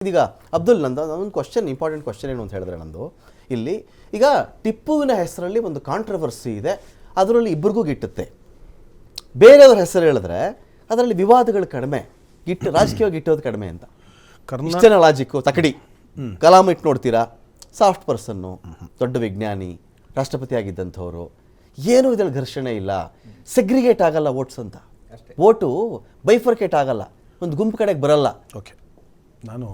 ಇದೀಗ ಅಬ್ದುಲ್ ನಂದು ಒಂದು ಕ್ವಶನ್, ಇಂಪಾರ್ಟೆಂಟ್ ಕ್ವಶನ್ ಏನು ಅಂತ ಹೇಳಿದ್ರೆ ನಂದು ಇಲ್ಲಿ ಈಗ ಟಿಪ್ಪುವಿನ ಹೆಸರಲ್ಲಿ ಒಂದು ಕಾಂಟ್ರವರ್ಸಿ ಇದೆ, ಅದರಲ್ಲಿ ಇಬ್ಬರಿಗೂ ಗಿಟ್ಟುತ್ತೆ. ಬೇರೆಯವ್ರ ಹೆಸರು ಹೇಳಿದ್ರೆ ಅದರಲ್ಲಿ ವಿವಾದಗಳು ಕಡಿಮೆ, ರಾಜಕೀಯವಾಗಿ ಗಿಟ್ಟೋದು ಕಡಿಮೆ ಅಂತ. ಇಷ್ಟೇನ ಲಾಜಿಕ್ಕು. ತಕಡಿ ಕಲಾಂ ಇಟ್ಟು ನೋಡ್ತೀರಾ, ಸಾಫ್ಟ್ ಪರ್ಸನ್ನು, ದೊಡ್ಡ ವಿಜ್ಞಾನಿ, ರಾಷ್ಟ್ರಪತಿ ಆಗಿದ್ದಂಥವ್ರು, ಏನೂ ಇದರಲ್ಲಿ ಘರ್ಷಣೆ ಇಲ್ಲ, ಸೆಗ್ರಿಗೇಟ್ ಆಗಲ್ಲ ವೋಟ್ಸ್ ಅಂತ, ವೋಟು ಬೈಫರ್ಕೇಟ್ ಆಗಲ್ಲ, ಒಂದು ಗುಂಪು ಕಡೆಗೆ ಬರಲ್ಲ. ಓಕೆ, ನಾನು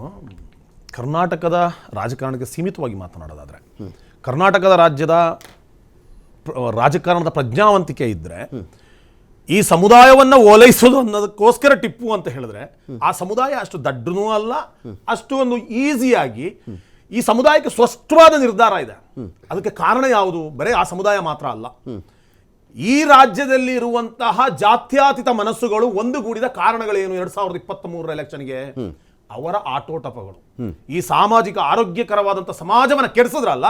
ಕರ್ನಾಟಕದ ರಾಜಕಾರಣಕ್ಕೆ ಸೀಮಿತವಾಗಿ ಮಾತನಾಡೋದಾದರೆ, ಕರ್ನಾಟಕದ ರಾಜಕಾರಣದ ಪ್ರಜ್ಞಾವಂತಿಕೆ ಇದ್ದರೆ ಈ ಸಮುದಾಯವನ್ನು ಓಲೈಸೋದು ಅನ್ನೋದಕ್ಕೋಸ್ಕರ ಟಿಪ್ಪು ಅಂತ ಹೇಳಿದ್ರೆ ಆ ಸಮುದಾಯ ಅಷ್ಟು ದಡ್ಡನೂ ಅಲ್ಲ, ಅಷ್ಟು ಒಂದು ಈಸಿಯಾಗಿ ಈ ಸಮುದಾಯಕ್ಕೆ ಸ್ಪಷ್ಟವಾದ ನಿರ್ಧಾರ ಇದೆ. ಅದಕ್ಕೆ ಕಾರಣ ಯಾವುದು? ಬರೀ ಆ ಸಮುದಾಯ ಮಾತ್ರ ಅಲ್ಲ, ಈ ರಾಜ್ಯದಲ್ಲಿ ಇರುವಂತಹ ಜಾತ್ಯತೀತ ಮನಸ್ಸುಗಳು ಒಂದುಗೂಡಿದ ಕಾರಣಗಳೇನು? 2023 ಎಲೆಕ್ಷನ್ಗೆ ಅವರ ಆಟೋಟಪಗಳು, ಈ ಸಾಮಾಜಿಕ ಆರೋಗ್ಯಕರವಾದಂತ ಸಮಾಜವನ್ನ ಕೆಡಿಸಿದ್ರಲ್ಲ,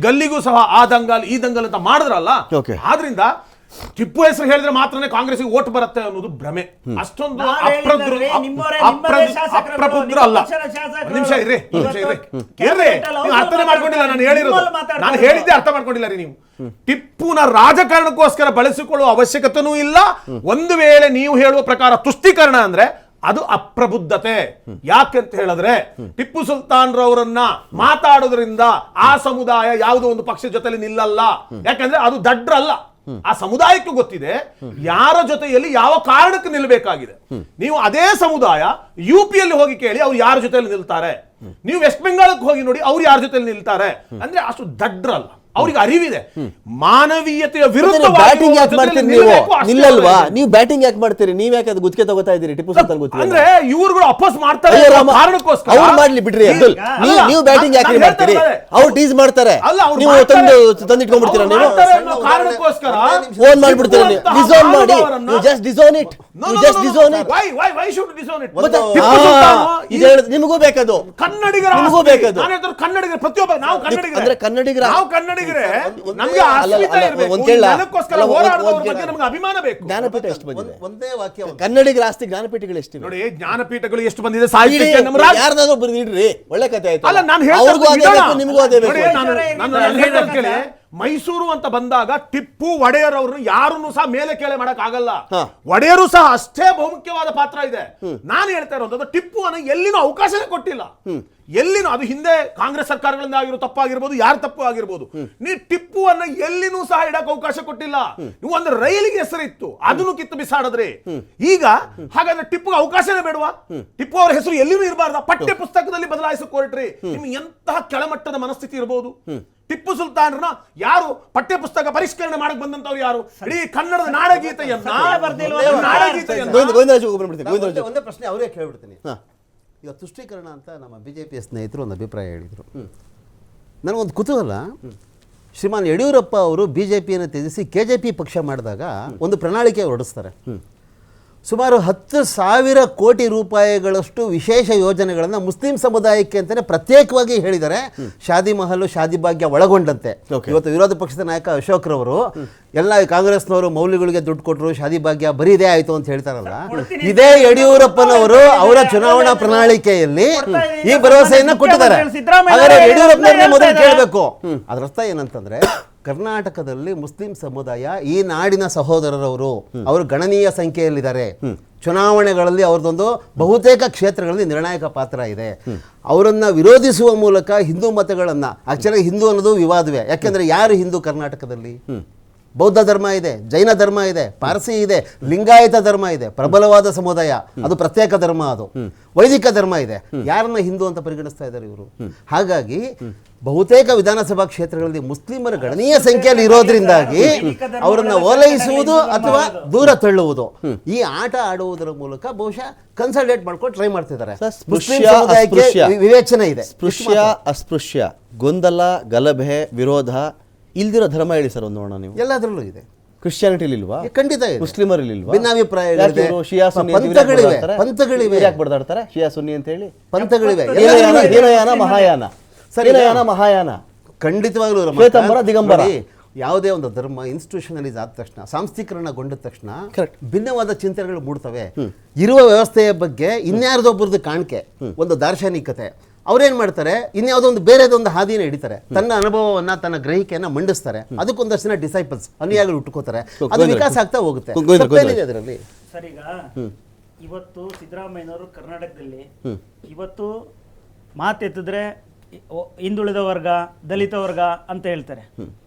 ಗಲ್ಲಿಗೂ ಸಹ ಆ ದಂಗಲ್ ಈ ದಂಗಲ್ ಅಂತ ಮಾಡಿದ್ರಲ್ಲ. ಆದ್ರಿಂದ ಟಿಪ್ಪು ಹೆಸರು ಹೇಳಿದ್ರೆ ಮಾತ್ರನೇ ಕಾಂಗ್ರೆಸ್ಗೆ ಓಟ್ ಬರುತ್ತೆ ಅನ್ನೋದು ಭ್ರಮೆ. ಅಷ್ಟೊಂದು ಅಪ್ರಬುದ್ಧರು ಅಲ್ಲ. ನಿಮಿಷ ಇರ್ರಿ, ಅರ್ಥನೇ ಮಾಡ್ಕೊಂಡಿಲ್ಲ ನಾನು ಹೇಳಿರೋದು. ನಾನು ಹೇಳಿದ್ದೆ ಅರ್ಥ ಮಾಡ್ಕೊಂಡಿಲ್ಲ ರೀ ನೀವು. ಟಿಪ್ಪುನ ರಾಜಕಾರಣಕ್ಕೋಸ್ಕರ ಬಳಸಿಕೊಳ್ಳುವ ಅವಶ್ಯಕತೆನೂ ಇಲ್ಲ. ಒಂದು ವೇಳೆ ನೀವು ಹೇಳುವ ಪ್ರಕಾರ ತುಷ್ಟೀಕರಣ ಅಂದ್ರೆ ಅದು ಅಪ್ರಬುದ್ಧತೆ. ಯಾಕೆಂತ ಹೇಳಿದ್ರೆ ಟಿಪ್ಪು ಸುಲ್ತಾನ್ ರವರನ್ನ ಮಾತಾಡೋದ್ರಿಂದ ಆ ಸಮುದಾಯ ಯಾವುದೋ ಒಂದು ಪಕ್ಷದ ಜೊತೆಲಿ ನಿಲ್ಲಲ್ಲ. ಯಾಕಂದ್ರೆ ಅದು ದಡ್ರಲ್ಲ, ಆ ಸಮುದಾಯಕ್ಕೂ ಗೊತ್ತಿದೆ ಯಾರ ಜೊತೆಯಲ್ಲಿ ಯಾವ ಕಾರಣಕ್ಕೆ ನಿಲ್ಲಬೇಕಾಗಿದೆ. ನೀವು ಅದೇ ಸಮುದಾಯ ಯುಪಿಯಲ್ಲಿ ಹೋಗಿ ಕೇಳಿ ಅವ್ರು ಯಾರ ಜೊತೆಯಲ್ಲಿ ನಿಲ್ತಾರೆ, ನೀವು ವೆಸ್ಟ್ ಬೆಂಗಾಳಕ್ಕೆ ಹೋಗಿ ನೋಡಿ ಅವ್ರು ಯಾರ ಜೊತೆಯಲ್ಲಿ ನಿಲ್ತಾರೆ. ಅಂದ್ರೆ ಅಷ್ಟು ದಡ್ರಲ್ಲ, ಅವ್ರಿಗೆ ಅರಿವಿದೆ. ಮಾನವೀಯತೆಯ ವಿರುದ್ಧ ಬ್ಯಾಟಿಂಗ್ ಯಾಕೆ ಮಾಡ್ತೀರಿ ನೀವು? ನಿಲ್ಲಲ್ವಾ ನೀವು? ಬ್ಯಾಟಿಂಗ್ ಯಾಕೆ ಮಾಡ್ತೀರಿ ನೀವು? ಯಾಕೆ ಅದು ಗುತ್ತಿಗೆ ತಗೋತಾ ಇದ್ದೀರಿ? ಟಿಪ್ಪು ಸುಲ್ತಾನ್ ಗೊತ್ತಿಲ್ಲ ಅಂದ್ರೆ ಇವ್ರುಗಳು ಅಪೋಸ್ ಮಾಡ್ತಾರೆ ಕಾರಣಕ್ಕೋಸ್ಕರ. ಅವ್ರು ಮಾಡ್ಲಿ ಬಿಡ್ರಿ ಅಬ್ದುಲ್, ನೀವು ಬ್ಯಾಟಿಂಗ್ ಯಾಕೆ ಮಾಡ್ತೀರಿ? ಅವ್ರು ಟೀಸ್ ಮಾಡ್ತಾರೆ, ನೀವು ತಂದಿಟ್ಕೊಂಡ್ಬಿಡ್ತೀರಾ? ನೀವು ಕಾರಣಕ್ಕೋಸ್ಕರ ಫೋನ್ ಮಾಡ್ಬಿಡ್ತೀರಾ? ನೀವು ಡಿಸೋನ್ ಮಾಡಿ, ನೀವು ಜಸ್ಟ್ ಡಿಸೋನ್ ಇಟ್, ನೀವು ಜಸ್ಟ್ ಡಿಸೋನ್ ಇಟ್. ನಿಮಗೂ ಬೇಕದು, ಕನ್ನಡಿಗರ ನಿಮಗೂ ಬೇಕದು. ಕನ್ನಡಿಗರ ಪ್ರತಿಯೊಬ್ಬ ನಾವು ಕನ್ನಡಿಗರ ಅಂದ್ರೆ ಕನ್ನಡಿಗರ ನಮಗೆ ಅಭಿಮಾನ ಬೇಕು. ಜ್ಞಾನಪೀಠ ಎಷ್ಟು ಬಂದಿದೆ? ಒಂದೇ ವಾಕ್ಯ, ಕನ್ನಡಿಗರ ಆಸ್ತಿ ಜ್ಞಾನಪೀಠಗಳು ಎಷ್ಟು ನೋಡಿ. ಜ್ಞಾನಪೀಠಗಳು ಎಷ್ಟು ಬಂದಿದೆ? ಸಾಹಿತ್ಯಕ್ಕೆ ಯಾರನ್ನಾದ್ರೂ ಬರ್ದಿಡ್ರಿ, ಒಳ್ಳೆ ಕಥೆ ಆಯ್ತು. ಅಲ್ಲ, ನಾನು ನಿಮಗೂ ಅದೇ ಬೇಕು. ಮೈಸೂರು ಅಂತ ಬಂದಾಗ ಟಿಪ್ಪು ಒಡೆಯರ್ ಅವ್ರನ್ನು ಯಾರನ್ನು ಸಹ ಮೇಲೆ ಕೆಳಗೆ ಮಾಡಕ್ ಆಗಲ್ಲ. ಒಡೆಯರು ಸಹ ಅಷ್ಟೇ ಬಹುಮುಖ್ಯವಾದ ಪಾತ್ರ ಇದೆ. ನಾನು ಹೇಳ್ತಾ ಇರೋದು ಟಿಪ್ಪು ಅನ್ನ ಎಲ್ಲಿನೂ ಅವಕಾಶನೇ ಕೊಟ್ಟಿಲ್ಲ. ಎಲ್ಲಿನೂ, ಅದು ಹಿಂದೆ ಕಾಂಗ್ರೆಸ್ ಸರ್ಕಾರಗಳಿಂದ ಆಗಿರೋ ತಪ್ಪಾಗಿರ್ಬೋದು, ಯಾರು ತಪ್ಪು ಆಗಿರ್ಬೋದು, ನೀವು ಟಿಪ್ಪುವನ್ನ ಎಲ್ಲಿನೂ ಸಹ ಇಡಕ್ ಅವಕಾಶ ಕೊಟ್ಟಿಲ್ಲ. ನೀವು ಒಂದು ರೈಲಿಗೆ ಹೆಸರಿತ್ತು, ಅದನ್ನು ಕಿತ್ತು ಬಿಸಾಡಿದ್ರಿ. ಈಗ ಹಾಗಾದ್ರೆ ಟಿಪ್ಪುಗೆ ಅವಕಾಶನೇ ಬೇಡವಾ? ಟಿಪ್ಪು ಅವರ ಹೆಸರು ಎಲ್ಲಿನೂ ಇರಬಾರ್ದ? ಪಠ್ಯ ಪುಸ್ತಕದಲ್ಲಿ ಬದಲಾಯಿಸಕ್ ಹೊರಟ್ರಿ. ನಿಮ್ಗೆ ಎಂತಹ ಕೆಳಮಟ್ಟದ ಮನಸ್ಥಿತಿ ಇರಬಹುದು? ಟಿಪ್ಪು ಸುಲ್ತಾನ್ರನ್ನ ಯಾರು ಪಠ್ಯ ಪುಸ್ತಕ ಪರಿಷ್ಕರಣೆ ಮಾಡಕ್ ಬಂದಂತವ್ರು ಯಾರು? ಇಡೀ ಕನ್ನಡದ ನಾಡಗೀತೆಯನ್ನ ಒಂದೇ ಪ್ರಶ್ನೆ ಅವರೇ ಕೇಳ್ಬಿಡ್ತೀನಿ. ಈಗ ತುಷ್ಟೀಕರಣ ಅಂತ ನಮ್ಮ ಬಿಜೆಪಿಯ ಸ್ನೇಹಿತರು ಒಂದು ಅಭಿಪ್ರಾಯ ಹೇಳಿದರು. ನನಗೊಂದು ಕುತೂಹಲ. ಶ್ರೀಮಾನ್ ಯಡಿಯೂರಪ್ಪ ಅವರು ಬಿಜೆಪಿಯನ್ನು ತ್ಯಜಿಸಿ ಕೆಜೆಪಿ ಪಕ್ಷ ಮಾಡಿದಾಗ ಒಂದು ಪ್ರಣಾಳಿಕೆ ಹೊರಡಿಸ್ತಾರೆ. ಸುಮಾರು 10,000 ಕೋಟಿ ರೂಪಾಯಿಗಳಷ್ಟು ವಿಶೇಷ ಯೋಜನೆಗಳನ್ನು ಮುಸ್ಲಿಂ ಸಮುದಾಯಕ್ಕೆ ಅಂತಾನೆ ಪ್ರತ್ಯೇಕವಾಗಿ ಹೇಳಿದ್ದಾರೆ. ಶಾದಿ ಮಹಲ್, ಶಾದಿ ಭಾಗ್ಯ ಒಳಗೊಂಡಂತೆ. ಇವತ್ತು ವಿರೋಧ ಪಕ್ಷದ ನಾಯಕ ಅಶೋಕ್ ರವರು ಎಲ್ಲ ಕಾಂಗ್ರೆಸ್ನವರು ಮೌಲ್ಯಗಳಿಗೆ ದುಡ್ಡು ಕೊಟ್ಟರು, ಶಾದಿ ಭಾಗ್ಯ ಬರೀ ಇದೇ ಆಯ್ತು ಅಂತ ಹೇಳ್ತಾರಲ್ಲ, ಇದೇ ಯಡಿಯೂರಪ್ಪನವರು ಅವರ ಚುನಾವಣಾ ಪ್ರಣಾಳಿಕೆಯಲ್ಲಿ ಈ ಭರವಸೆಯನ್ನ ಕೊಟ್ಟಿದ್ದಾರೆ. ಹಾಗಾದ್ರೆ ಯಡಿಯೂರಪ್ಪನವ್ರನ್ನ ಮೊದಲು ಕೇಳಬೇಕು. ಅದ್ರ ಅರ್ಥ ಏನಂತಂದ್ರೆ, ಕರ್ನಾಟಕದಲ್ಲಿ ಮುಸ್ಲಿಂ ಸಮುದಾಯ ಈ ನಾಡಿನ ಸಹೋದರರವರು, ಅವರು ಗಣನೀಯ ಸಂಖ್ಯೆಯಲ್ಲಿದ್ದಾರೆ. ಚುನಾವಣೆಗಳಲ್ಲಿ ಅವ್ರದ್ದೊಂದು ಬಹುತೇಕ ಕ್ಷೇತ್ರಗಳಲ್ಲಿ ನಿರ್ಣಾಯಕ ಪಾತ್ರ ಇದೆ. ಅವರನ್ನ ವಿರೋಧಿಸುವ ಮೂಲಕ ಹಿಂದೂ ಮತಗಳನ್ನ, ಆಕ್ಚುಲಿ ಹಿಂದೂ ಅನ್ನೋದು ವಿವಾದವೇ. ಯಾಕೆಂದ್ರೆ ಯಾರು ಹಿಂದೂ ಕರ್ನಾಟಕದಲ್ಲಿ? ಬೌದ್ಧ ಧರ್ಮ ಇದೆ, ಜೈನ ಧರ್ಮ ಇದೆ, ಪಾರ್ಸಿ ಇದೆ, ಲಿಂಗಾಯತ ಧರ್ಮ ಇದೆ, ಪ್ರಬಲವಾದ ಸಮುದಾಯ, ಅದು ಪ್ರತ್ಯೇಕ ಧರ್ಮ, ಅದು ವೈದಿಕ ಧರ್ಮ ಇದೆ. ಯಾರನ್ನ ಹಿಂದೂ ಅಂತ ಪರಿಗಣಿಸ್ತಾ ಇದ್ದಾರೆ ಇವರು? ಹಾಗಾಗಿ ಬಹುತೇಕ ವಿಧಾನಸಭಾ ಕ್ಷೇತ್ರಗಳಲ್ಲಿ ಮುಸ್ಲಿಮರ ಗಣನೀಯ ಸಂಖ್ಯೆಯಲ್ಲಿ ಇರೋದ್ರಿಂದಾಗಿ ಅವರನ್ನ ಓಲೈಸುವುದು ಅಥವಾ ದೂರ ತಳ್ಳುವುದು, ಈ ಆಟ ಆಡುವುದರ ಮೂಲಕ ಬಹುಶಃ ಕನ್ಸಲ್ಟೇಟ್ ಮಾಡ್ಕೊಂಡು ಟ್ರೈ ಮಾಡ್ತಿದ್ದಾರೆ. ವಿವೇಚನೆ ಇದೆ. ಸ್ಪೃಶ್ಯ ಅಸ್ಪೃಶ್ಯ, ಗೊಂದಲ, ಗಲಭೆ, ವಿರೋಧ ಇಲ್ದಿರೋ ಧರ್ಮ ಹೇಳಿ ಸರ್ ಒಂದು ನೋಡೋಣ. ನೀವು ಎಲ್ಲದರಲ್ಲೂ ಇದೆ. ಕ್ರಿಶ್ಚಿಯಾನಿಟಿ ಇಲ್ವಾ? ಖಂಡಿತ ಇದೆ. ಮುಸ್ಲಿಮರಲ್ಲಿ ಇಲ್ವಾ? ಭಿನ್ನಾಭಿಪ್ರಾಯಗಳಿವೆ, ಪಂಥಗಳಿವೆ. ಯಾಕೆ ಬಡ್ದಾಡ್ತಾರೆ ಶಿಯಾ ಸುನ್ನಿ ಅಂತ ಹೇಳಿ? ಪಂಥಗಳಿವೆ. ಹೀನಯಾನ ಮಹಾಯಾನ, ಸರಿಯಾನ ಮಹಾಯಾನ, ಖಂಡಿತವಾಗ್ಲೂ ಶ್ವೇತಂಬರ ದಿಗಂಬರ. ಯಾವುದೇ ಒಂದು ಧರ್ಮ ಇನ್ಸ್ಟಿಟ್ಯೂಷನಲೈಸ್ ಆದ ತಕ್ಷಣ, ಸಾಂಸ್ಥೀಕರಣಗೊಂಡ ತಕ್ಷಣ Correct. ಭಿನ್ನವಾದ ಚಿಂತನೆಗಳು ಮೂಡ್ತವೆ. ಇರುವ ವ್ಯವಸ್ಥೆಯ ಬಗ್ಗೆ ಇನ್ಯಾರ್ದೊಬ್ಬರದ್ದು ಕಾಣಿಕೆ, ಒಂದು ದಾರ್ಶನಿಕತೆ, ಅವ್ರೇನ್ ಮಾಡ್ತಾರೆ, ಇನ್ಯಾವುದೋ ಒಂದು ಬೇರೆದೊಂದು ಹಾದಿನ ಹಿಡಿತಾರೆ, ತನ್ನ ಅನುಭವವನ್ನ ತನ್ನ ಗ್ರಹಿಕೆಯನ್ನ ಮಂಡಿಸ್ತಾರೆ, ಅದಕ್ಕೊಂದಷ್ಟು ಜನ ಡಿಸೈಪಲ್ಸ್ ಅನುಯಾಯಿಗಳು ಹುಟ್ಟುಕೋತಾರೆ, ಅದು ವಿಕಾಸ ಆಗ್ತಾ ಹೋಗುತ್ತೆ. ತಪ್ಪೇನಿದೆ ಅದರಲ್ಲಿ? ಸರ್, ಈಗ ಇವತ್ತು ಸಿದ್ದರಾಮಯ್ಯನವರು ಕರ್ನಾಟಕದಲ್ಲಿ ಇವತ್ತು ಮಾತೆತ್ತಿದ್ರೆ ಹಿಂದುಳಿದ ವರ್ಗ, ದಲಿತ ವರ್ಗ ಅಂತ ಹೇಳ್ತಾರೆ.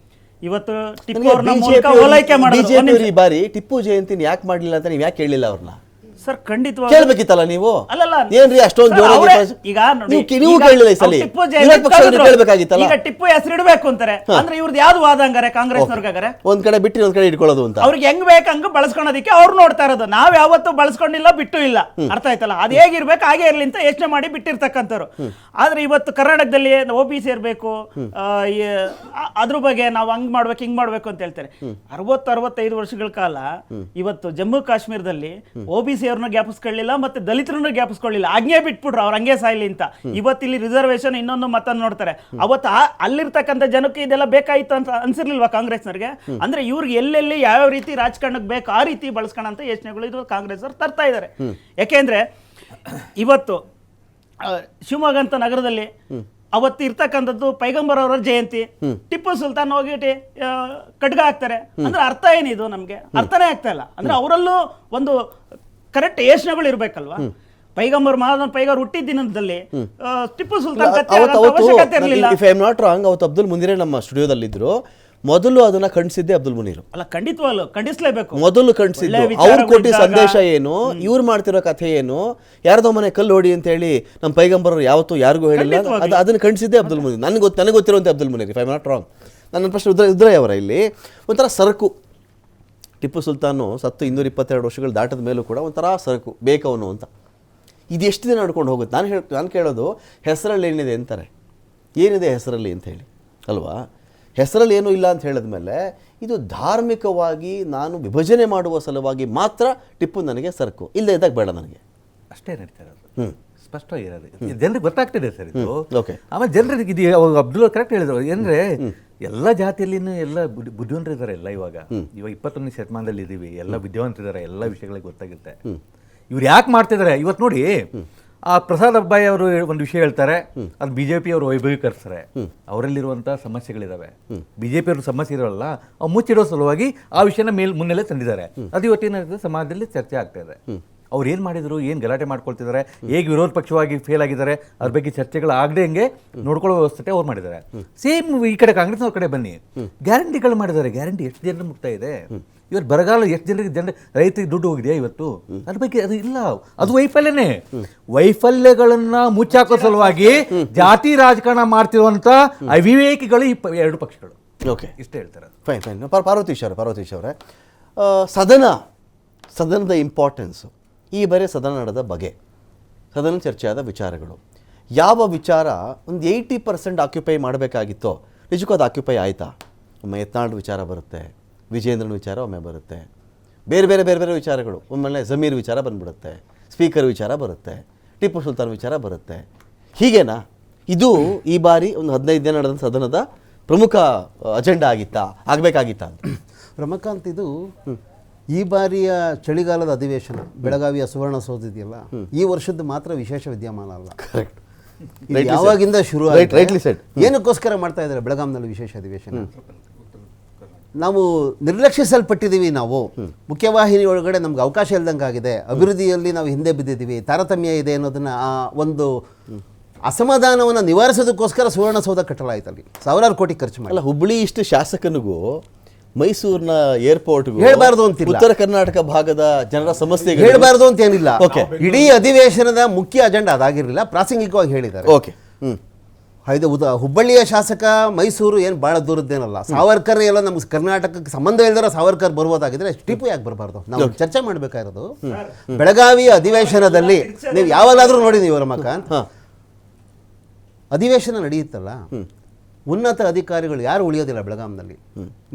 ಇವತ್ತು ಟಿಪ್ಪು ಅವ್ರನ್ನ ಮೂಲಕ ಓಲೈಕೆ ಮಾಡೋದು. ಬಿಜೆಪಿ ಈ ಬಾರಿ ಟಿಪ್ಪು ಜಯಂತಿನ ಯಾಕೆ ಮಾಡಲಿಲ್ಲ ಅಂತ ನೀವು ಯಾಕೆ ಕೇಳಲಿಲ್ಲ ಅವ್ರನ್ನ? ಸರ್, ಖಂಡಿತವಾಗಿ ಕೇಳ್ಬೇಕಿತ್ತಲ್ಲ ನೀವು. ಅಲ್ಲಲ್ಲ, ಏನ್ರಿ ಅಷ್ಟೊಂದು ಸರ್, ಜೋರಾಗಿ ಈಗ ನೋಡಿ, ನೀವು ಈಗ ಕೇಳಲಿಲ್ಲ ಈ ಸಲ. ಟಿಪ್ಪು ಜಯಂತಿ ವಿರೋಧ ಪಕ್ಷದವ್ರು ಕೇಳ್ಬೇಕಾಗಿತ್ತಲ್ಲ. ಈಗ ಟಿಪ್ಪು ಹೆಸರಿಡಬೇಕು ಅಂತಾರೆ ಅಂದ್ರೆ ಇವ್ರದ್ದು ಯಾವ್ದು ವಾದ ಹಂಗಾರೆ ಕಾಂಗ್ರೆಸ್ನವ್ರಿಗಾರೆ? ಒಂದ್ ಕಡೆ ಬಿಟ್ಟು ಒಂದ್ ಕಡೆ ಇಟ್ಕೊಳ್ಳೋದು ಅಂತ ಅವ್ರಿಗೆ ಹೆಂಗ್ ಬೇಕು ಹಂಗ ಬಳಸ್ಕೊಳೋದಕ್ಕೆ ಅವ್ರು ನೋಡ್ತಾ ಇರೋದು. ನಾವ್ ಯಾವತ್ತೂ ಬಳಸ್ಕೊಂಡಿಲ್ಲ, ಬಿಟ್ಟು ಇಲ್ಲ. ಅರ್ಥ ಆಯ್ತಲ್ಲ? ಅದ್ ಹೇಗಿರ್ಬೇಕು ಹಾಗೆ ಇರ್ಲಿ ಅಂತ ಯೋಚನೆ ಮಾಡಿ ಬಿಟ್ಟಿರ್ತಕ್ಕಂಥವ್ರು. ಆದ್ರೆ ಇವತ್ತು ಕರ್ನಾಟಕದಲ್ಲಿ OBC ಇರ್ಬೇಕು, ಅದ್ರ ಬಗ್ಗೆ ನಾವು ಹಂಗ್ ಮಾಡ್ಬೇಕು ಹಿಂಗ್ ಮಾಡ್ಬೇಕು ಅಂತ ಹೇಳ್ತಾರೆ. 60-65 ವರ್ಷಗಳ ಕಾಲ ಇವತ್ತು ಜಮ್ಮು ಕಾಶ್ಮೀರದಲ್ಲಿ OBC ಅವ್ರನ್ನ ಜ್ಞಾಪಿಸ್ಕೊಳ್ಳಿಲ್ಲ, ಮತ್ತೆ ದಲಿತರನ್ನು ಜ್ಞಾಪಿಸ್ಕೊಳ್ಳಿಲ್ಲ. ಹಂಗೆ ಬಿಟ್ಬಿಟ್ರು, ಅವ್ರ ಹಂಗೆ ಸಾಯ್ಲಿ ಅಂತ. ಇವತ್ತು ಇಲ್ಲಿ ರಿಸರ್ವೇಶನ್ ಇನ್ನೊಂದು ಮತನ್ನು ನೋಡ್ತಾರೆ. ಅವತ್ತು ಅಲ್ಲಿರ್ತಕ್ಕಂಥ ಜನಕ್ಕೆ ಇದೆಲ್ಲ ಬೇಕಾಯ್ತು ಅಂತ ಅನ್ಸಿರ್ಲಿಲ್ವಾ ಕಾಂಗ್ರೆಸ್ನವ್ರಿಗೆ? ಅಂದ್ರೆ ಇವ್ರಿಗೆ ಎಲ್ಲೆಲ್ಲಿ ಯಾವ ರೀತಿ ರಾಜಕಾರಣಕ್ಕೆ ಬೇಕು ಆ ರೀತಿ ಬಳಸ್ಕೊಳ್ಳೋಂಥ ಯೋಚನೆಗಳು ಇದು ಕಾಂಗ್ರೆಸ್ ಅವ್ರು ತರ್ತಾ ಇದ್ದಾರೆ. ಯಾಕೆಂದ್ರೆ ಇವತ್ತು ಶಿವಮೊಗ್ಗ ಅಂತ ನಗರದಲ್ಲಿ ಅವತ್ತು ಇರ್ತಕ್ಕಂಥದ್ದು ಪೈಗಂಬರ್ ಅವರ ಜಯಂತಿ, ಟಿಪ್ಪು ಸುಲ್ತಾನ್ ಹೋಗಿ ಖಡ್ಗ ಹಾಕ್ತಾರೆ ಅಂದ್ರೆ ಅರ್ಥ ಏನಿದು? ನಮ್ಗೆ ಅರ್ಥನೇ ಆಗ್ತಾ ಇಲ್ಲ. ಅಂದ್ರೆ ಅವರಲ್ಲೂ ಒಂದು ಕರೆಕ್ಟ್ ಯೋಚನೆಗಳು ಇರ್ಬೇಕಲ್ವಾ? ಪೈಗಂಬರ್ ಮಹಾನ್ ಪೈಗಂಬರ್ ಹುಟ್ಟಿದ ದಿನದಲ್ಲಿ ಟಿಪ್ಪು ಸುಲ್ತಾನ್ ಅವಶ್ಯಕತೆ ಇರಲಿಲ್ಲ. If I am not wrong, ಅವತ್ತು ಅಬ್ದುಲ್ ಮುನೀರ್ ನಮ್ಮ ಸ್ಟುಡಿಯೋದಲ್ಲಿದ್ರು. ಮೊದಲು ಅದನ್ನ ಖಂಡಿಸಿದ್ದೆ ಅಬ್ದುಲ್ ಮುನೀರ್. ಅಲ್ಲ, ಖಂಡಿತವಾಗ್ಲು ಖಂಡಿಸ್ಲೇಬೇಕು. ಮೊದಲು ಖಂಡಿಸಿದ್ದು ಅವ್ರು ಕೊಟ್ಟಿದ್ದ ಸಂದೇಶ ಏನು, ಇವ್ರು ಮಾಡ್ತಿರೋ ಕಥೆ ಏನು, ಯಾರ್ದೋ ಮನೆ ಕಲ್ಲು ಹೊಡಿ ಅಂತ ಹೇಳಿ ನಮ್ಮ ಪೈಗಂಬರ್ ಯಾವತ್ತೂ ಯಾರಿಗೂ ಹೇಳಿಲ್ಲ. ಅದನ್ನ ಖಂಡಿಸಿದ್ದೆ ಅಬ್ದುಲ್ ಮುನೀರ್. ನನಗೆ ಗೊತ್ತಿರುವಂತೆ Abdul Munir, if I am not wrong. ನನ್ನ ಪ್ರಶ್ನೆ ಉದ್ರಯ್ ಅವರ ಇಲ್ಲಿ ಒಂಥರ ಸರಕು. ಟಿಪ್ಪು ಸುಲ್ತಾನು ಸತ್ತು 222 ವರ್ಷಗಳು ದಾಟದ ಮೇಲೂ ಕೂಡ ಒಂಥರ ಸರಕು ಬೇಕವನು ಅಂತ. ಇದು ಎಷ್ಟು ದಿನ ನಡ್ಕೊಂಡು ಹೋಗುತ್ತೆ? ನಾನು ಕೇಳೋದು, ಹೆಸರಲ್ಲಿ ಏನಿದೆ ಅಂತಾರೆ, ಏನಿದೆ ಹೆಸರಲ್ಲಿ ಅಂತ ಹೇಳಿ ಅಲ್ವಾ? ಹೆಸರಲ್ಲಿ ಏನೂ ಇಲ್ಲ ಅಂತ ಹೇಳಿದ್ಮೇಲೆ ಇದು ಧಾರ್ಮಿಕವಾಗಿ ನಾನು ವಿಭಜನೆ ಮಾಡುವ ಸಲುವಾಗಿ ಮಾತ್ರ ಟಿಪ್ಪು ನನಗೆ ಸರಕು, ಇಲ್ಲದೆ ಇದ್ದಾಗ ಬೇಡ ನನಗೆ. ಅಷ್ಟೇ ನಡೀತಾ ಇರೋದು, ಸ್ಪಷ್ಟವಾಗಿರೋದು. ಜನರಿಗೆ ಗೊತ್ತಾಗ್ತಿದೆ ಸರ್ ಇದು. ಓಕೆ. ಆಮೇಲೆ ಜನರಿಗೆ ಇದು ಅಬ್ದುಲ್ ಕರೆಕ್ಟ್ ಹೇಳಿದ್ರು. ಏನಂದ್ರೆ ಎಲ್ಲ ಜಾತಿಯಲ್ಲಿನೂ ಎಲ್ಲ ಬುದ್ಧಿವಂತರಿದ್ದಾರೆ. ಎಲ್ಲ ಇವಾಗ 21ನೇ ಶತಮಾನದಲ್ಲಿ ಇದ್ದೀವಿ, ಎಲ್ಲ ಬುದ್ಧಿವಂತರಿದ್ದಾರೆ, ಎಲ್ಲ ವಿಷಯಗಳಿಗೆ ಗೊತ್ತಾಗುತ್ತೆ. ಇವ್ರು ಯಾಕೆ ಮಾಡ್ತಿದ್ದಾರೆ ಇವತ್ತು ನೋಡಿ, ಆ ಪ್ರಸಾದ್ ಅಬ್ಬಾಯಿ ಅವರು ಒಂದು ವಿಷಯ ಹೇಳ್ತಾರೆ, ಅದು ಬಿಜೆಪಿ ಅವರು ವೈಭವೀಕರಿಸ್ತಾರೆ. ಅವರಲ್ಲಿರುವಂಥ ಸಮಸ್ಯೆಗಳಿದಾವೆ, ಬಿಜೆಪಿ ಅವ್ರ ಸಮಸ್ಯೆ ಇರೋಲ್ಲ, ಅವು ಮುಚ್ಚಿಡೋ ಸಲುವಾಗಿ ಆ ವಿಷಯನ ಮುನ್ನೆಲೆ ತಂದಿದ್ದಾರೆ. ಅದು ಇವತ್ತಿನ ಸಮಾಜದಲ್ಲಿ ಚರ್ಚೆ ಆಗ್ತಾ ಇದೆ. ಅವ್ರು ಏನು ಮಾಡಿದ್ರು, ಏನು ಗಲಾಟೆ ಮಾಡ್ಕೊಳ್ತಿದ್ದಾರೆ, ಹೇಗೆ ವಿರೋಧ ಪಕ್ಷವಾಗಿ ಫೇಲ್ ಆಗಿದ್ದಾರೆ, ಅದ್ರ ಬಗ್ಗೆ ಚರ್ಚೆಗಳು ಆಗದೆ ಹಂಗೆ ನೋಡ್ಕೊಳ್ಳೋ ವ್ಯವಸ್ಥೆ ಅವ್ರು ಮಾಡಿದ್ದಾರೆ. ಸೇಮ್ ಈ ಕಡೆ ಕಾಂಗ್ರೆಸ್ನವ್ರ ಕಡೆ ಬನ್ನಿ, ಗ್ಯಾರಂಟಿಗಳು ಮಾಡಿದ್ದಾರೆ. ಗ್ಯಾರಂಟಿ ಎಷ್ಟು ಜನರು ಮುಗ್ತಾ ಇದೆ ಇವತ್ತು? ಬರಗಾಲ ಎಷ್ಟು ಜನರಿಗೆ ರೈತರಿಗೆ ದುಡ್ಡು ಹೋಗಿದೆಯಾ ಇವತ್ತು? ಅದ್ರ ಬಗ್ಗೆ ಅದು ಇಲ್ಲ, ಅದು ವೈಫಲ್ಯನೇ. ವೈಫಲ್ಯಗಳನ್ನ ಮುಚ್ಚಾಕೋ ಸಲುವಾಗಿ ಜಾತಿ ರಾಜಕಾರಣ ಮಾಡ್ತಿರುವಂತ ಅವಿವೇಕಿಗಳು ಈ 2 ಪಕ್ಷಗಳು. ಓಕೆ, ಇಷ್ಟ ಹೇಳ್ತಾರೆ. ಫೈನ್. ಪಾರ್ವತೀಶ್ ಅವರೇ, ಸದನದ ಇಂಪಾರ್ಟೆನ್ಸು, ಈ ಬಾರಿ ಸದನ ನಡೆದ ಬಗೆ, ಸದನ ಚರ್ಚೆಯಾದ ವಿಚಾರಗಳು, ಯಾವ ವಿಚಾರ ಒಂದು 80% ಆಕ್ಯುಪೈ ಮಾಡಬೇಕಾಗಿತ್ತೋ ನಿಜಕ್ಕೂ ಅದು ಆಕ್ಯುಪೈ ಆಯಿತಾ? ಒಮ್ಮೆ ಯತ್ನಾಳ್ ವಿಚಾರ ಬರುತ್ತೆ, ವಿಜೇಂದ್ರನ ವಿಚಾರ ಒಮ್ಮೆ ಬರುತ್ತೆ, ಬೇರೆ ಬೇರೆ ವಿಚಾರಗಳು, ಒಮ್ಮೆಲೆ ಜಮೀರ್ ವಿಚಾರ ಬಂದ್ಬಿಡುತ್ತೆ, ಸ್ಪೀಕರ್ ವಿಚಾರ ಬರುತ್ತೆ, ಟಿಪ್ಪು ಸುಲ್ತಾನ್ ವಿಚಾರ ಬರುತ್ತೆ. ಹೀಗೇನಾ ಇದು ಈ ಬಾರಿ ಒಂದು 15 ದಿನ ನಡೆದ ಸದನದ ಪ್ರಮುಖ ಅಜೆಂಡಾ ಆಗಬೇಕಾಗಿತ್ತಾ ಅಂತ? ರಮಕಾಂತ್, ಇದು ಈ ಬಾರಿಯ ಚಳಿಗಾಲದ ಅಧಿವೇಶನ ಬೆಳಗಾವಿಯ ಸುವರ್ಣಸೌಧ ಇದೆಯಲ್ಲ, ಈ ವರ್ಷದ್ದು ಮಾತ್ರ ವಿಶೇಷ ವಿದ್ಯಮಾನ ಅಲ್ಲ. ಕರೆಕ್ಟ್. ಯಾವಾಗಿಂದ ಶುರು ರೈಟ್ಲಿ ಸೆಡ್. ಏನಕ್ಕೋಸ್ಕರ ಮಾಡ್ತಾ ಇದ್ದಾರೆ ಬೆಳಗಾಂನಲ್ಲಿ ವಿಶೇಷ ಅಧಿವೇಶನ? ನಾವು ನಿರ್ಲಕ್ಷಿಸಲ್ಪಟ್ಟಿದ್ದೀವಿ. ನಾವು ಮುಖ್ಯವಾಹಿನಿ ಒಳಗಡೆ ನಮ್ಗೆ ಅವಕಾಶ ಇಲ್ದಂಗೆ ಆಗಿದೆ. ಅಭಿವೃದ್ಧಿಯಲ್ಲಿ ನಾವು ಹಿಂದೆ ಬಿದ್ದಿದ್ದೀವಿ, ತಾರತಮ್ಯ ಇದೆ ಅನ್ನೋದನ್ನ ಆ ಒಂದು ಅಸಮಾಧಾನವನ್ನು ನಿವಾರಿಸೋದಕ್ಕೋಸ್ಕರ ಸುವರ್ಣಸೌಧ ಕಟ್ಟಲಾಯ್ತಲ್ಲಿ ಸಾವಿರಾರು ಕೋಟಿ ಖರ್ಚು ಮಾಡಿ. ಅಲ್ಲ, ಹುಬ್ಬಳ್ಳಿ ಇಷ್ಟು ಶಾಸಕನಿಗೂ ಮೈಸೂರಿನ ಏರ್ಪೋರ್ಟ್ಗೂ ಹೇಳ್ಬಾರ್ದು ಅಂತಿಲ್ಲ, ಉತ್ತರ ಕರ್ನಾಟಕ ಭಾಗದ ಜನರ ಸಮಸ್ಯೆ ಹೇಳ್ಬಾರ್ದು ಅಂತ ಏನಿಲ್ಲ. ಓಕೆ, ಇಡೀ ಅಧಿವೇಶನದ ಮುಖ್ಯ ಅಜೆಂಡಾ ಅದಾಗಿರಲಿಲ್ಲ, ಪ್ರಾಸಂಗಿಕವಾಗಿ ಹೇಳಿದ್ದಾರೆ. ಓಕೆ. ಹುಬ್ಬಳ್ಳಿಯ ಶಾಸಕ ಮೈಸೂರು ಏನು ಭಾಳ ದೂರದ್ದೇನಲ್ಲ. ಸಾವರ್ಕರ್ ಎಲ್ಲ ನಮ್ಗೆ ಕರ್ನಾಟಕಕ್ಕೆ ಸಂಬಂಧ ಇಲ್ದಿರೋ ಸಾವರ್ಕರ್ ಬರ್ಬೋದಾಗಿದ್ರೆ ಟಿಪ್ಪು ಯಾಕೆ ಬರಬಾರ್ದು? ನಾವು ಚರ್ಚೆ ಮಾಡಬೇಕಾಗಿರೋದು ಬೆಳಗಾವಿಯ ಅಧಿವೇಶನದಲ್ಲಿ. ನೀವು ಯಾವಾಗಲಾದ್ರೂ ನೋಡಿ, ನೀವು ರಮಕಾಂತ್, ಅಧಿವೇಶನ ನಡೆಯುತ್ತಲ್ಲ, ಉನ್ನತ ಅಧಿಕಾರಿಗಳು ಯಾರು ಉಳಿಯೋದಿಲ್ಲ ಬೆಳಗಾಂನಲ್ಲಿ.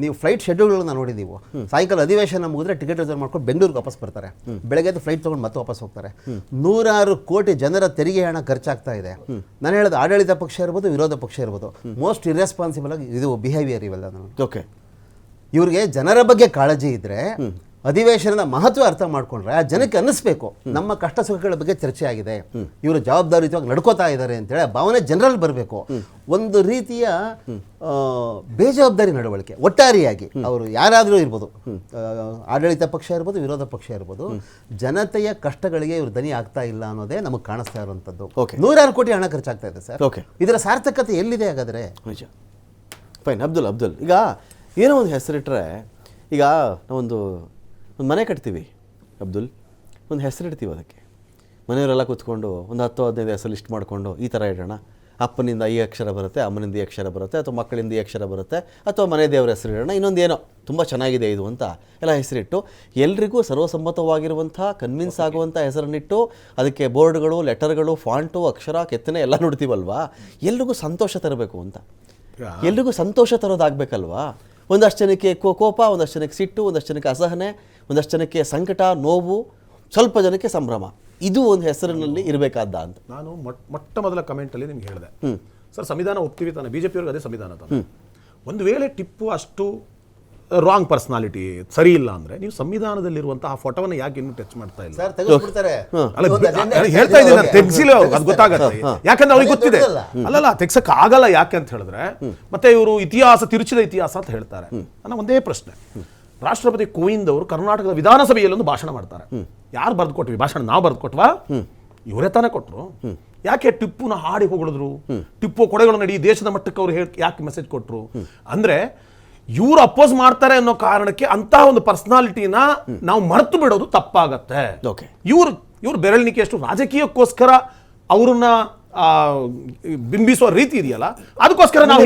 ನೀವು ಫ್ಲೈಟ್ ಶೆಡ್ಯೂಲ್ಗಳನ್ನ ನೋಡಿದೀವಿ. ಸಾಯಂಕಾಲ ಅಧಿವೇಶನ ಮುಗಿದ್ರೆ ಟಿಕೆಟ್ ರಿಸರ್ವ್ ಮಾಡ್ಕೊಂಡು ಬೆಂಗಳೂರಿಗೆ ವಾಪಸ್ ಬರ್ತಾರೆ, ಬೆಳಗ್ಗೆ ಫ್ಲೈಟ್ ತೊಗೊಂಡು ಮತ್ತೆ ವಾಪಸ್ ಹೋಗ್ತಾರೆ. 106 ಕೋಟಿ ಜನರ ತೆರಿಗೆ ಹಣ ಖರ್ಚಾಗ್ತಾ ಇದೆ. ನಾನು ಹೇಳೋದು ಆಡಳಿತ ಪಕ್ಷ ಇರ್ಬೋದು, ವಿರೋಧ ಪಕ್ಷ ಇರ್ಬೋದು, ಮೋಸ್ಟ್ ಇರ್ರೆಸ್ಪಾನ್ಸಿಬಲ್ ಆಗಿ ಇದು ಬಿಹೇವಿಯರ್ ಇವೆಲ್ಲ. ಓಕೆ, ಇವ್ರಿಗೆ ಜನರ ಬಗ್ಗೆ ಕಾಳಜಿ ಇದ್ರೆ ಅಧಿವೇಶನದ ಮಹತ್ವ ಅರ್ಥ ಮಾಡ್ಕೊಂಡ್ರೆ ಆ ಜನಕ್ಕೆ ಅನ್ನಿಸ್ಬೇಕು ನಮ್ಮ ಕಷ್ಟ ಸುಖಗಳ ಬಗ್ಗೆ ಚರ್ಚೆ ಆಗಿದೆ, ಇವರು ಜವಾಬ್ದಾರಿಯುತವಾಗಿ ನಡ್ಕೋತಾ ಇದ್ದಾರೆ ಅಂತೇಳಿ ಆ ಭಾವನೆ ಜನರಲ್ಲಿ ಬರಬೇಕು. ಒಂದು ರೀತಿಯ ಬೇಜವಾಬ್ದಾರಿ ನಡವಳಿಕೆ ಒಟ್ಟಾರೆಯಾಗಿ ಅವರು ಯಾರಾದರೂ ಇರ್ಬೋದು, ಆಡಳಿತ ಪಕ್ಷ ಇರ್ಬೋದು, ವಿರೋಧ ಪಕ್ಷ ಇರ್ಬೋದು, ಜನತೆಯ ಕಷ್ಟಗಳಿಗೆ ಇವರು ದನಿ ಆಗ್ತಾ ಇಲ್ಲ ಅನ್ನೋದೇ ನಮಗೆ ಕಾಣಿಸ್ತಾ ಇರುವಂಥದ್ದು. 106 ಕೋಟಿ ಹಣ ಖರ್ಚಾಗ್ತಾ ಇದೆ ಸರ್. ಇದರ ಸಾರ್ಥಕತೆ ಎಲ್ಲಿದೆ ಹಾಗಾದರೆ? ನಿಜ. ಫೈನ್. ಅಬ್ದುಲ್ ಈಗ ಏನೋ ಒಂದು ಹೆಸರಿಟ್ರೆ, ಈಗ ನಾವೊಂದು ಮನೆ ಕಟ್ತೀವಿ ಅಬ್ದುಲ್, ಒಂದು ಹೆಸರಿಡ್ತೀವಿ ಅದಕ್ಕೆ. ಮನೆಯವರೆಲ್ಲ ಕೂತ್ಕೊಂಡು ಒಂದು 10-15 ಹೆಸರು ಲಿಸ್ಟ್ ಮಾಡಿಕೊಂಡು ಈ ಥರ ಇಡೋಣ, ಅಪ್ಪನಿಂದ ಈ ಅಕ್ಷರ ಬರುತ್ತೆ, ಅಮ್ಮನಿಂದ ಈ ಅಕ್ಷರ ಬರುತ್ತೆ, ಅಥವಾ ಮಕ್ಕಳಿಂದ ಈ ಅಕ್ಷರ ಬರುತ್ತೆ, ಅಥವಾ ಮನೆ ದೇವರ ಹೆಸರು ಇಡೋಣ, ಇನ್ನೊಂದೇನೋ ತುಂಬ ಚೆನ್ನಾಗಿದೆ ಇದು ಅಂತ ಎಲ್ಲ ಹೆಸರಿಟ್ಟು ಎಲ್ರಿಗೂ ಸರ್ವಸಮ್ಮತವಾಗಿರುವಂಥ ಕನ್ವಿನ್ಸ್ ಆಗುವಂಥ ಹೆಸರನ್ನಿಟ್ಟು ಅದಕ್ಕೆ ಬೋರ್ಡ್ಗಳು, ಲೆಟರ್ಗಳು, ಫಾಂಟು, ಅಕ್ಷರ, ಕೆತ್ತನೆ ಎಲ್ಲ ನೋಡ್ತೀವಲ್ವಾ, ಎಲ್ರಿಗೂ ಸಂತೋಷ ತರಬೇಕು ಅಂತ. ಎಲ್ರಿಗೂ ಸಂತೋಷ ತರೋದಾಗಬೇಕಲ್ವಾ. ಒಂದಷ್ಟು ಜನಕ್ಕೆ ಕೋಪ, ಒಂದಷ್ಟು ಜನಕ್ಕೆ ಸಿಟ್ಟು, ಒಂದಷ್ಟು ಜನಕ್ಕೆ ಅಸಹನೆ, ಒಂದಷ್ಟು ಜನಕ್ಕೆ ಸಂಕಟ, ನೋವು, ಸ್ವಲ್ಪ ಜನಕ್ಕೆ ಸಂಭ್ರಮ. ಇದು ಒಂದು ಹೆಸರಿನಲ್ಲಿ ಇರಬೇಕಾದ ಅಂತ ನಾನು ಮೊಟ್ಟ ಮೊದಲ ಕಮೆಂಟಲ್ಲಿ ನಿಮ್ಗೆ ಹೇಳಿದೆ ಸರ್, ಸಂವಿಧಾನ ಒಪ್ತೀವಿ ತಾನೆ, ಬಿಜೆಪಿಯವ್ರಿಗೆ ಅದೇ ಸಂವಿಧಾನ ತಾನೆ. ಒಂದು ವೇಳೆ ಟಿಪ್ಪು ಅಷ್ಟು ರಾಂಗ್ ಪರ್ಸನಾಲಿಟಿ ಸರಿ ಇಲ್ಲ ಅಂದ್ರೆ ನೀವು ಸಂವಿಧಾನದಲ್ಲಿರುವಂತಹ ಆ ಫೋಟೋವನ್ನು ಯಾಕೆ ಇನ್ನೂ ಟಚ್ ಮಾಡ್ತಾ ಇಲ್ಲ? ಹೇಳ್ತಾ ಇದ್ದೀನಿ ನಾನು, ತೆಗ್ಸಿಲ್ಲ, ಅದು ಗೊತ್ತಾಗತ್ತೆ. ಯಾಕಂದ್ರೆ ಅವ್ರಿಗೆ ಗೊತ್ತಿದೆ. ಅಲ್ಲಲ್ಲ, ತೆಗ್ಸಕ್ ಆಗಲ್ಲ. ಯಾಕೆ ಅಂತ ಹೇಳಿದ್ರೆ ಮತ್ತೆ ಇವರು ಇತಿಹಾಸ ತಿರುಚಿದ ಇತಿಹಾಸ ಅಂತ ಹೇಳ್ತಾರೆ. ನನ್ನ ಒಂದೇ ಪ್ರಶ್ನೆ, ರಾಷ್ಟ್ರಪತಿ ಕೋವಿಂದ್ ಅವರು ಕರ್ನಾಟಕದ ವಿಧಾನಸಭೆಯಲ್ಲಿ ಒಂದು ಭಾಷಣ ಮಾಡ್ತಾರೆ. ಯಾರು ಬರೆದು ಕೊಟ್ವಿ ಭಾಷಣ? ನಾವು ಬರೆದು ಕೊಟ್ವಾ? ಇವರೇ ತಾನೇ ಕೊಟ್ರು. ಯಾಕೆ ಟಿಪ್ಪುನ ಹಾಡಿ ಹೊಗಳಿದ್ರು? ಟಿಪ್ಪು ಕೊಡೆಗಳನ್ನು ಇಡೀ ದೇಶದ ಮಟ್ಟಕ್ಕೆ ಅವ್ರು ಯಾಕೆ ಮೆಸೇಜ್ ಕೊಟ್ರು ಅಂದ್ರೆ ಇವ್ರು ಅಪೋಸ್ ಮಾಡ್ತಾರೆ ಅನ್ನೋ ಕಾರಣಕ್ಕೆ ಅಂತ ಒಂದು ಪರ್ಸನಾಲಿಟಿನ ನಾವು ಮರೆತು ಬಿಡೋದು ತಪ್ಪಾಗತ್ತೆ. ಇವ್ರು ಬೆರಳಿನಿಕೆ ಎಷ್ಟು ರಾಜಕೀಯಕ್ಕೋಸ್ಕರ ಅವ್ರನ್ನ ಬಿಂಬಿಸುವ ರೀತಿ ಇದೆಯಲ್ಲ, ಅದಕ್ಕೋಸ್ಕರ ನಾವು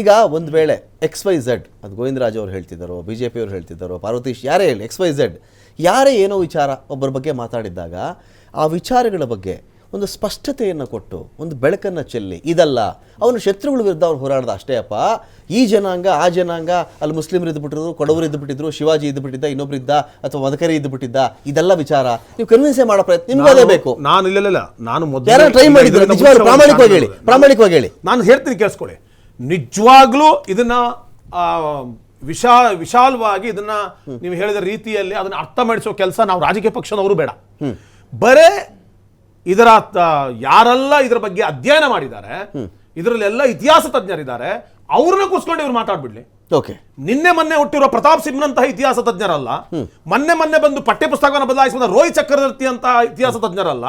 ಈಗ ಒಂದು ವೇಳೆ XYZ, ಅದು ಗೋವಿಂದರಾಜ್ ಅವರು ಹೇಳ್ತಿದ್ದಾರೋ, BJP ಅವರು ಹೇಳ್ತಿದ್ದಾರೋ, ಪಾರ್ವತೀಶ್ ಯಾರೇ ಹೇಳಿ, XYZ ಯಾರೇ ಏನೋ ವಿಚಾರ ಒಬ್ಬರ ಬಗ್ಗೆ ಮಾತಾಡಿದ್ದಾಗ ಆ ವಿಚಾರಗಳ ಬಗ್ಗೆ ಒಂದು ಸ್ಪಷ್ಟತೆಯನ್ನು ಕೊಟ್ಟು ಒಂದು ಬೆಳಕನ್ನು ಚೆಲ್ಲಿ, ಇದಲ್ಲ ಅವನು ಶತ್ರುಗಳ ವಿರುದ್ಧ ಅವ್ರು ಹೋರಾಡ್ದ ಅಷ್ಟೇ ಅಪ್ಪ, ಈ ಜನಾಂಗ ಆ ಜನಾಂಗ, ಅಲ್ಲಿ ಮುಸ್ಲಿಮರು ಇದ್ದುಬಿಟ್ಟಿದ್ರು, ಕೊಡವರು ಇದ್ದುಬಿಟ್ಟಿದ್ರು, ಶಿವಾಜಿ ಇದ್ದುಬಿಟ್ಟಿದ್ದ, ಇನ್ನೊಬ್ಬರಿದ್ದ, ಅಥವಾ ಮದಕರಿ ಇದ್ದುಬಿಟ್ಟಿದ್ದ, ಇದೆಲ್ಲ ವಿಚಾರ ನೀವು ಕನ್ವಿನ್ಸೇ ಮಾಡೋ ಪ್ರಯತ್ನ ನಿಮ್ಗೆ ಅದೇ ಬೇಕು. ನಾನು ಯಾರು ಟ್ರೈ ಮಾಡಿದ್ರು? ನಿಜವಾಗ್ಲೂ ಪ್ರಾಮಾಣಿಕವಾಗಿ ಹೇಳಿ. ನಾನು ಹೇಳ್ತೀನಿ, ಕೇಳಿಸ್ಕೊಳ್ಳಿ. ನಿಜವಾಗ್ಲೂ ಇದನ್ನ ವಿಶಾಲವಾಗಿ ಇದನ್ನ ನೀವು ಹೇಳಿದ ರೀತಿಯಲ್ಲಿ ಅದನ್ನ ಅರ್ಥ ಮಾಡಿಸೋ ಕೆಲಸ ನಾವು ರಾಜಕೀಯ ಪಕ್ಷದವರು ಬೇಡ. ಬರೇ ಇದರ ಯಾರೆಲ್ಲ ಇದರ ಬಗ್ಗೆ ಅಧ್ಯಯನ ಮಾಡಿದ್ದಾರೆ, ಇದರಲ್ಲೆಲ್ಲ ಇತಿಹಾಸ ತಜ್ಞರಿದ್ದಾರೆ, ಅವ್ರನ್ನ ಕೂಸ್ಕೊಂಡು ಇವ್ರು ಮಾತಾಡ್ಬಿಡ್ಲಿ. ನಿನ್ನೆ ಮೊನ್ನೆ ಹುಟ್ಟಿರುವ ಪ್ರತಾಪ್ ಸಿಂಹನಂತಹ ಇತಿಹಾಸ ತಜ್ಞರಲ್ಲ, ಮೊನ್ನೆ ಬಂದು ಪಠ್ಯ ಪುಸ್ತಕವನ್ನು ಬದಲಾಯಿಸಿದ ರೋಹಿತ್ ಚಕ್ರವರ್ತಿ ಅಂತಹ ಇತಿಹಾಸ ತಜ್ಞರಲ್ಲ,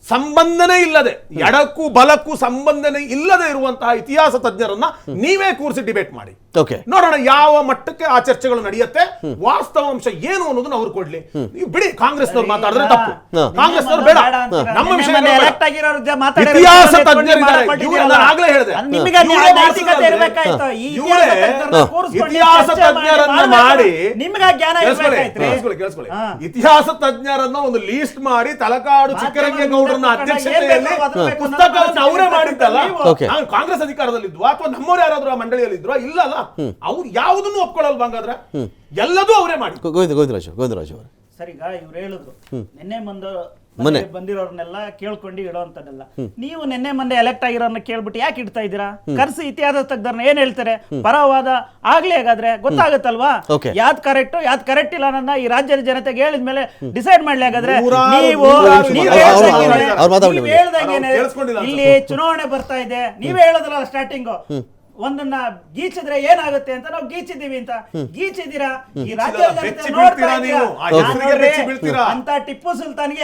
ಸಂಬಂಧನೇ ಇಲ್ಲದೆ, ಎಡಕ್ಕೂ ಬಲಕ್ಕೂ ಸಂಬಂಧನೇ ಇಲ್ಲದೆ ಇರುವಂತಹ ಇತಿಹಾಸ ತಜ್ಞರನ್ನ ನೀವೇ ಕೂರಿಸಿ ಡಿಬೇಟ್ ಮಾಡಿ ನೋಡೋಣ ಯಾವ ಮಟ್ಟಕ್ಕೆ ಆ ಚರ್ಚೆಗಳು ನಡೆಯುತ್ತೆ, ವಾಸ್ತವಾಂಶ ಏನು ಅನ್ನೋದನ್ನ ಅವ್ರು ಕೊಡ್ಲಿ. ನೀವು ಬಿಡಿ, ಕಾಂಗ್ರೆಸ್ನವ್ರು ಮಾತಾಡಿದ್ರೆ ತಪ್ಪು, ಕಾಂಗ್ರೆಸ್ನವ್ರು ಬೇಡ. ನಮ್ಮ ವಿಷಯ ಇತಿಹಾಸ ತಜ್ಞರಿದ್ದಾರೆ, ಆಗ್ಲೇ ಹೇಳಿದೆ, ಇತಿಹಾಸ ತಜ್ಞರನ್ನ ಮಾಡಿ, ಇತಿಹಾಸ ತಜ್ಞರನ್ನ ಒಂದು ಲೀಸ್ಟ್ ಮಾಡಿ ತಲಕಾಡು ಚಿಕ್ಕರಂಗೇಗೌಡರನ್ನ ಅಧ್ಯಕ್ಷತೆಯಲ್ಲಿ ಪುಸ್ತಕವನ್ನು ಅವರೇ ಮಾಡಿದ್ದಲ್ಲ. ಕಾಂಗ್ರೆಸ್ ಅಧಿಕಾರದಲ್ಲಿದ್ವಾ ಅಥವಾ ನಮ್ಮವ್ರು ಯಾರಾದ್ರೂ ಆ ಮಂಡಳಿಯಲ್ಲಿದ್ವಾ? ಇಲ್ಲಲ್ಲ, ಅವ್ರು ಯಾವುದನ್ನು ಒಪ್ಕೊಳ್ಳಲ್ವಾ? ಹಂಗಾದ್ರೆ ಎಲ್ಲದೂ ಅವರೇ ಮಾಡಿ. ಗೋವಿಂದರಾಜ್ ಅವರು ಸರ್, ಈಗ ಇವ್ರು ಹೇಳಿದ್ರು ನಿನ್ನೆ ಬಂದಿರೋರ್ನೆಲ್ಲ ಕೇಳ್ಕೊಂಡು ಇಡೋಂತದೆಲ್ಲ. ನೀವು ನಿನ್ನೆ ಮೊನ್ನೆ ಎಲೆಕ್ಟ್ ಆಗಿರೋರ್ನ ಕೇಳ್ಬಿಟ್ಟು ಯಾಕೆ ಇಡ್ತಾ ಇದ್ದೀರಾ? ಕರ್ಸಿ ಇತಿಹಾಸ ತಜ್ಞರನ್ನ ಏನ್ ಹೇಳ್ತಾರೆ, ಪರವಾದ ಆಗ್ಲಿ, ಹಾಗಾದ್ರೆ ಗೊತ್ತಾಗುತ್ತಲ್ವಾ ಯಾವ್ದು ಕರೆಕ್ಟ್ ಯಾವ್ದು ಕರೆಕ್ಟ್ ಇಲ್ಲ ಅನ್ನೋದನ್ನ ಈ ರಾಜ್ಯದ ಜನತೆಗೆ ಹೇಳಿದ್ಮೇಲೆ ಡಿಸೈಡ್ ಮಾಡ್ಲಿ. ಹಾಗಾದ್ರೆ ನೀವು ಹೇಳ್ದಂಗೆ ಇಲ್ಲಿ ಚುನಾವಣೆ ಬರ್ತಾ ಇದೆ, ನೀವೇ ಹೇಳೋದಲ್ಲ ಸ್ಟಾರ್ಟಿಂಗ್, ಒಂದನ್ನ ಗೀಚಿದ್ರೆ ಏನಾಗುತ್ತೆ ಅಂತ ನಾವು ಗೀಚಿದೀವಿ ಅಂತ ಗೀಚಿದೀರಾ. ಈ ರಾಜ್ಯದ ಅಂತ ಟಿಪ್ಪು ಸುಲ್ತಾನ್ಗೆ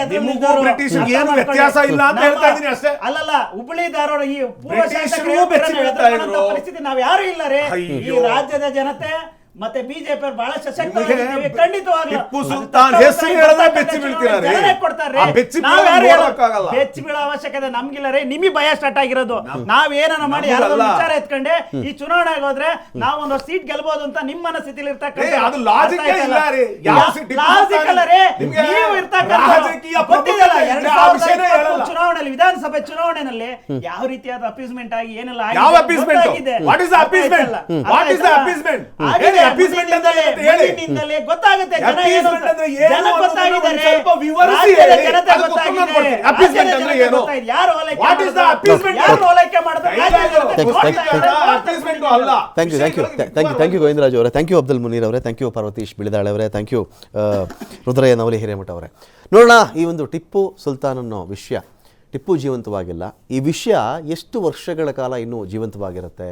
ಅಲ್ಲಲ್ಲ, ಹುಬ್ಬಳ್ಳಿ ಧಾರವಾಡ ಈ ಪೂರ್ವ ಪರಿಸ್ಥಿತಿ ನಾವ್ ಯಾರು ಇಲ್ಲ ರೀ. ಈ ರಾಜ್ಯದ ಜನತೆ ಮತ್ತೆ ಬಿಜೆಪಿ ಬಹಳ ಸಶಕ್ತವಾಗಿದ್ದೀವಿ, ಖಂಡಿತವಾಗ್ಲೂ. ಟಿಪ್ಪು ಸುಲ್ತಾನ್ ಹೆಸರು ಹೇಳಿದ್ರೆ ಬೆಚ್ಚಿ ಕೊಡ್ತಾರೆ, ಬೆಚ್ಚಿ ಬೀಳೋ ಅವಶ್ಯಕತೆ ನಮ್ಗಿಲ್ಲ ರೀ. ನಿಮಗೆ ಭಯ ಸ್ಟಾರ್ಟ್ ಆಗಿರೋದು. ನಾವ್ ಏನಾನ ಮಾಡಿ ಯಾರಾದ್ರೂ ವಿಚಾರ ಎತ್ಕೊಂಡೆ ಈ ಚುನಾವಣೆ ಹೋದ್ರೆ ನಾವ್ ಒಂದ್ ಸೀಟ್ ಗೆಲ್ಬಹುದು ಅಂತ ನಿಮ್ಮ ಮನಸ್ಥಿತಿಲಿ ಇರ್ತಕ್ಕಂಥ ಚುನಾವಣೆಯಲ್ಲಿ, ವಿಧಾನಸಭೆ ಚುನಾವಣೆಯಲ್ಲಿ ಯಾವ ರೀತಿಯಾದ ಅಪೀಸ್ಮೆಂಟ್ ಆಗಿ ಏನೆಲ್ಲ ಆಗಿದೆ appeasement ಅಂದ್ರೆ ಏನು ಅಂತ ಹೇಳಿ. ಮುಂದಿನಿಂದಲೇ ಗೊತ್ತಾಗುತ್ತೆ ಜನ ಏನು Appeasement ಅಂದ್ರೆ ಏನು ಜನ ಅನ್ನೋದನ್ನ ಗೊತ್ತಾಗಿದ್ದಾರೆ. ಒಂದು ಸ್ವಲ್ಪ ವಿವರಿಸಿ ರಾಜ್ಯದ ಹೇಳಿ. ಜನತೆ ಅದಕ್ಕೆ ಉತ್ತರ ನಾನು ಗೊತ್ತಾಗಿದೆ. ಕೊಡ್ತೀನಿ. Appeasement ರಾಜ್ಯದ ಅಂದ್ರೆ ಜನತೆ ಏನು? ಗೊತ್ತಾಗಿದೆ. ಯಾರು ಓಲೈಕೆ What is the ಮಾಡೋದು? appeasement? ಯಾರು ಓಲೈಕೆ ಮಾಡೋದು? ರಾಜ್ಯದ ಜನತೆ appeasement ಅಲ್ಲ. ಥ್ಯಾಂಕ್ ಯು ಗೋವಿಂದರಾಜ್ ಅವರೇ, ಥ್ಯಾಂಕ್ ಯು ಅಬ್ದುಲ್ ಮುನೀರ್ ಅವರೇ, ಥ್ಯಾಂಕ್ ಯು ಪಾರ್ವತೀಶ್ ಬಿಳಿದಾಳೆ ಅವರೇ, ಥ್ಯಾಂಕ್ ಯು ರುದ್ರಯ್ಯ ನವಲಿ ಹಿರೇಮಠ ಅವರೇ. ನೋಡೋಣ ಈ ಒಂದು ಟಿಪ್ಪು ಸುಲ್ತಾನ್ ಅನ್ನೋ ವಿಷಯ, ಟಿಪ್ಪು ಜೀವಂತವಾಗಿಲ್ಲ, ಈ ವಿಷಯ ಎಷ್ಟು ವರ್ಷಗಳ ಕಾಲ ಇನ್ನೂ ಜೀವಂತವಾಗಿರುತ್ತೆ,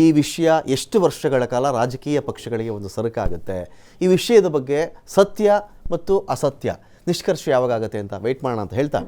ಈ ವಿಷಯ ಎಷ್ಟು ವರ್ಷಗಳ ಕಾಲ ರಾಜಕೀಯ ಪಕ್ಷಗಳಿಗೆ ಒಂದು ಸರಕಾಗುತ್ತೆ, ಈ ವಿಷಯದ ಬಗ್ಗೆ ಸತ್ಯ ಮತ್ತು ಅಸತ್ಯ ನಿಷ್ಕರ್ಷ ಯಾವಾಗ ಆಗುತ್ತೆ ಅಂತ ವೆಯ್ಟ್ ಮಾಡೋಣ ಅಂತ ಹೇಳ್ತಾ